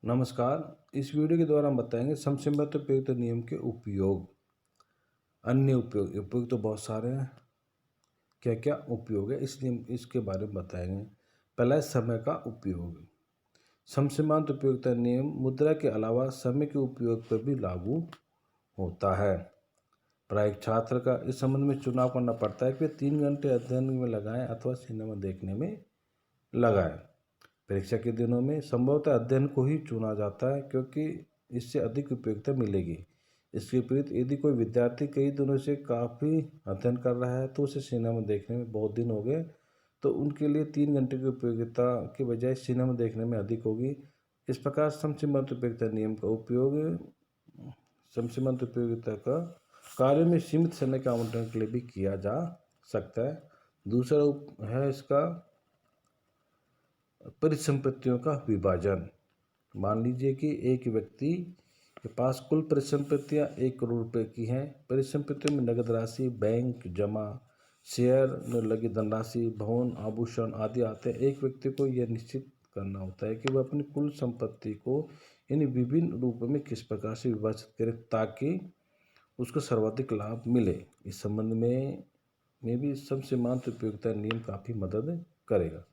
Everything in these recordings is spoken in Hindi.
नमस्कार। इस वीडियो के द्वारा हम बताएंगे समसिम्बत उपयुक्त नियम के उपयोग। अन्य उपयोग उपयोग तो बहुत सारे हैं। क्या क्या उपयोग है इस नियम इसके बारे में बताएंगे। पहला है समय का उपयोग। समसीमांत उपयोगिता नियम मुद्रा के अलावा समय के उपयोग पर भी लागू होता है। प्रायिक छात्र का इस संबंध में चुनाव करना पड़ता है कि वे 3 घंटे अध्ययन में लगाएं अथवा सिनेमा देखने में लगाएं। परीक्षा के दिनों में संभवतः अध्ययन को ही चुना जाता है क्योंकि इससे अधिक उपयोगिता मिलेगी। इसके विपरीत यदि कोई विद्यार्थी कई दिनों से काफ़ी अध्ययन कर रहा है तो उसे सिनेमा देखने में बहुत दिन हो गए, तो उनके लिए 3 घंटे की उपयोगिता के बजाय सिनेमा देखने में अधिक होगी। इस प्रकार समसीमांत उपयोगिता नियम का उपयोग समसीमांत उपयोगिता का कार्य में सीमित समय के आवंटन के लिए भी किया जा सकता है। दूसरा है इसका परिसंपत्तियों का विभाजन। मान लीजिए कि एक व्यक्ति के पास कुल परिसंपत्तियां 1 करोड़ रुपए की हैं। परिसंपत्तियों में नगद राशि, बैंक जमा, शेयर में लगी धनराशि, भवन, आभूषण आदि आते हैं। एक व्यक्ति को यह निश्चित करना होता है कि वह अपनी कुल संपत्ति को इन विभिन्न रूपों में किस प्रकार से विभाजित करे ताकि उसको सर्वाधिक लाभ मिले। इस संबंध में भी समसीमांत उपयोगिता नियम काफ़ी मदद करेगा।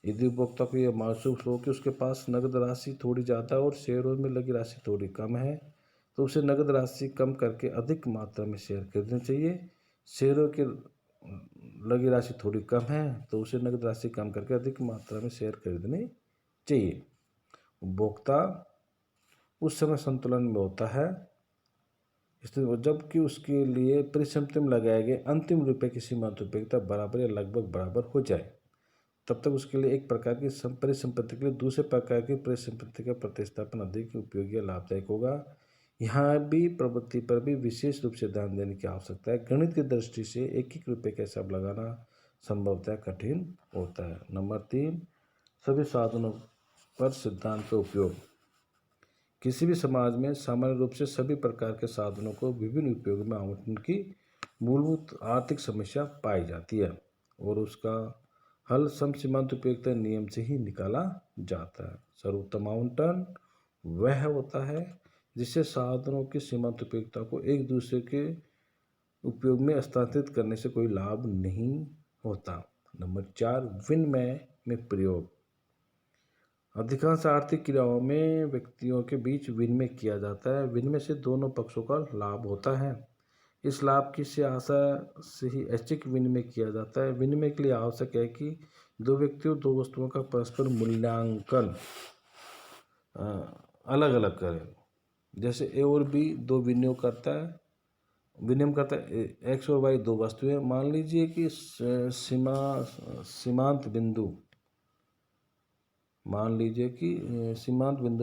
यदि उपभोक्ता को यह महसूस हो कि उसके पास नकद राशि थोड़ी ज़्यादा और शेयरों में लगी राशि थोड़ी कम है, तो उसे नकद राशि कम करके अधिक मात्रा में शेयर खरीदने चाहिए। शेयरों की लगी राशि थोड़ी कम है तो उसे नकद राशि कम करके अधिक मात्रा में शेयर खरीदने चाहिए। उपभोक्ता उस समय संतुलन में होता है जबकि उसके लिए परिसंपत्ति में लगाए गए अंतिम रुपये की सीमांत उपयोगिता बराबर या लगभग बराबर हो जाए। तब तक उसके लिए एक प्रकार की परिसंपत्ति के लिए दूसरे प्रकार की परिसंपत्ति का प्रतिस्थापन अधिक उपयोगी या लाभदायक होगा। यहाँ भी प्रवृत्ति पर भी विशेष रूप से ध्यान देने की आवश्यकता है। गणित की दृष्टि से एक रुपये का हिसाब लगाना संभवतः कठिन होता है। नंबर 3, सभी साधनों पर सिद्धांत का उपयोग। किसी भी समाज में सामान्य रूप से सभी प्रकार के साधनों को विभिन्न उपयोग में आवंटन की मूलभूत आर्थिक समस्या पाई जाती है और उसका हल समसीमांत उपयोगिता नियम से ही निकाला जाता है। सर्वोत्तम आवंटन वह होता है जिससे साधनों की सीमांत उपयोगिता को एक दूसरे के उपयोग में हस्तांतरित करने से कोई लाभ नहीं होता। नंबर 4, विनिमय में प्रयोग। अधिकांश आर्थिक क्रियाओं में व्यक्तियों के बीच विनिमय किया जाता है। विनिमय से दोनों पक्षों का लाभ होता है। इस लाभ की से आशा से ही ऐच्छिक विनिमय किया जाता है। विनिमय के लिए आवश्यक है कि दो व्यक्तियों दो वस्तुओं का परस्पर मूल्यांकन अलग अलग करें। जैसे ए और बी दो विनिमय करता है। एक्स और वाई दो वस्तुएं। मान लीजिए कि सीमांत बिंदु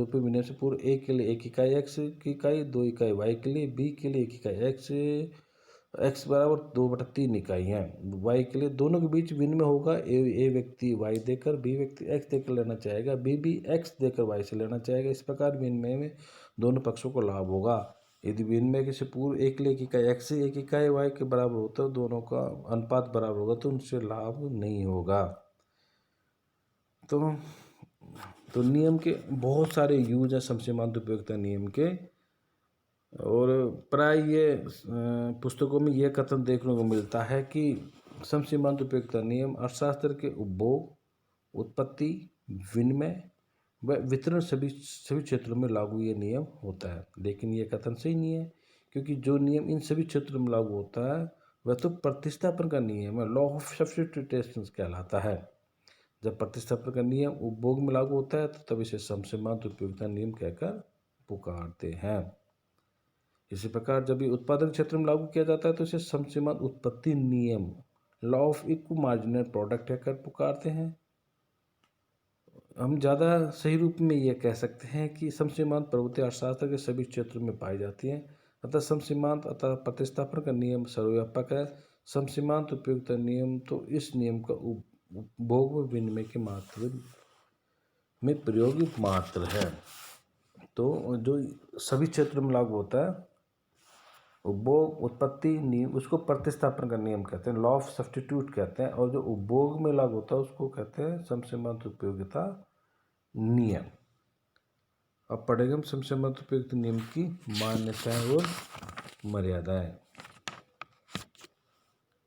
पर विनिमय से पूर्व ए के लिए 1 इकाई एक्स की इकाई, 2 इकाई वाई के लिए, बी के लिए 1 इकाई एक्स बराबर 2/3 इकाई है। वाई के लिए दोनों के बीच विनिमय होगा। ए व्यक्ति वाई देकर बी व्यक्ति एक्स देकर लेना चाहेगा, बी भी एक्स देकर वाई से लेना चाहेगा। इस प्रकार विनिमय में दोनों पक्षों को लाभ होगा। यदि विनिमय के से पूर्व ए के लिए 1 इकाई एक्स 1 इकाई वाई के बराबर होता है, दोनों का अनुपात बराबर होगा तो उनसे लाभ नहीं होगा। तो नियम के बहुत सारे यूज है समसीमांत उपयोगिता नियम के, और प्राय ये पुस्तकों में यह कथन देखने को मिलता है कि समसीमांत उपयोगिता नियम अर्थशास्त्र के उपभोग, उत्पत्ति, विनिमय व वितरण सभी क्षेत्रों में लागू ये नियम होता है। लेकिन ये कथन सही नहीं है क्योंकि जो नियम इन सभी क्षेत्रों में लागू होता है वह तो प्रतिस्थापन का नियम है, लॉ ऑफ सब्स्टिट्यूशन कहलाता है। जब प्रतिस्थापन का नियम उपभोग में लागू होता है तो तब इसे समसीमांत उपयोगिता नियम कहकर पुकारते हैं। इसी प्रकार जब ये उत्पादन क्षेत्र में लागू किया जाता है तो इसे समसीमांत उत्पत्ति नियम, लॉ ऑफ इक्व मार्जिनल प्रोडक्ट कहकर पुकारते हैं। हम ज़्यादा सही रूप में यह कह सकते हैं कि समसीमांत प्रवृत्ति अर्थशास्त्र के सभी क्षेत्रों में पाई जाती हैं। अतः समसीमांत अतः प्रतिस्थापन का नियम सर्वव्यापक है। समसीमांत उपयोगिता नियम तो इस नियम का उपभोग व विनिमय के मात्र में प्रयोगी मात्र है। तो जो सभी क्षेत्र में लागू होता है उपभोग उत्पत्ति नियम, उसको प्रतिस्थापन का नियम कहते हैं, लॉ ऑफ सब्स्टिट्यूट कहते हैं। और जो उपभोग में लागू होता है उसको कहते हैं समसीमांत उपयोगिता नियम। अब पढ़ेंगे हम संशय उपयुक्त नियम की मान्यताएं और मर्यादाएं,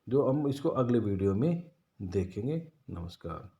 जो हम इसको अगले वीडियो में देखेंगे। नमस्कार।